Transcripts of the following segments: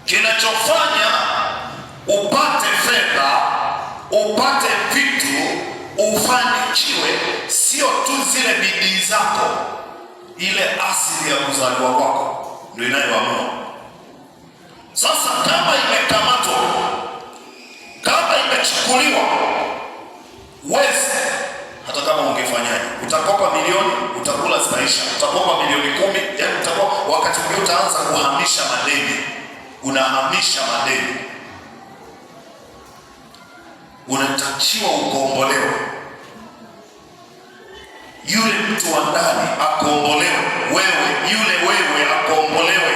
Kinachofanya upate fedha, upate vitu, ufanikiwe sio tu zile bidii zako, ile asili ya kuzaliwa kwako ndio inayoamua. Sasa kama imekamatwa, kama imechukuliwa, wewe hata kama ungefanyaje, utakopa milioni, utakula zitaisha, utakopa milioni 10, yaani utakopa, wakati mwingine utaanza kuhamisha madeni. Unahamisha madeni. Unatakiwa ukombolewe. Yule mtu wa ndani akombolewe, wewe akombolewe,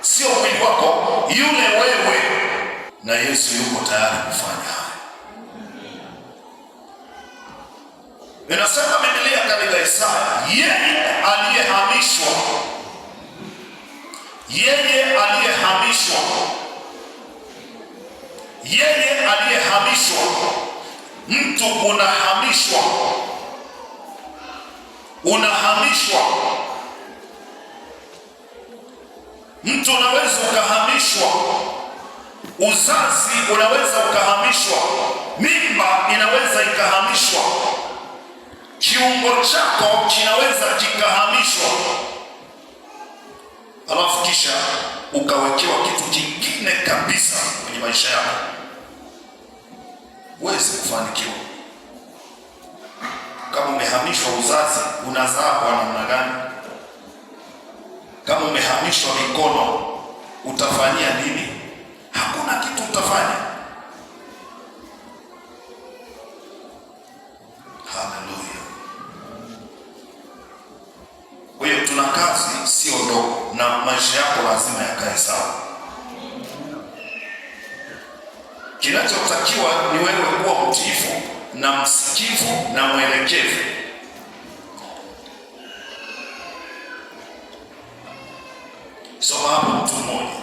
sio mwili wako, yule wewe. Na Yesu yuko tayari kufanya haya. Inasema Biblia katika Isaya, yeye aliyehamishwa. Mtu unahamishwa. Mtu unaweza ukahamishwa. Uzazi unaweza ukahamishwa. Mimba inaweza ikahamishwa. Kiungo chako kinaweza kikahamishwa. Alafu kisha ukawekewa kitu kingine kabisa kwenye maisha yako, uweze kufanikiwa. Kama umehamishwa uzazi, unazaa kwa namna gani? Kama umehamishwa mikono, utafanyia nini? Hakuna kitu utafanya. Haleluya. Kwa hiyo tuna kazi sio ndogo, na maisha yako lazima yakae sawa. Kinachotakiwa ni wewe kuwa mtiifu na msikivu na mwelekevu. Soma hapo mtu mmoja.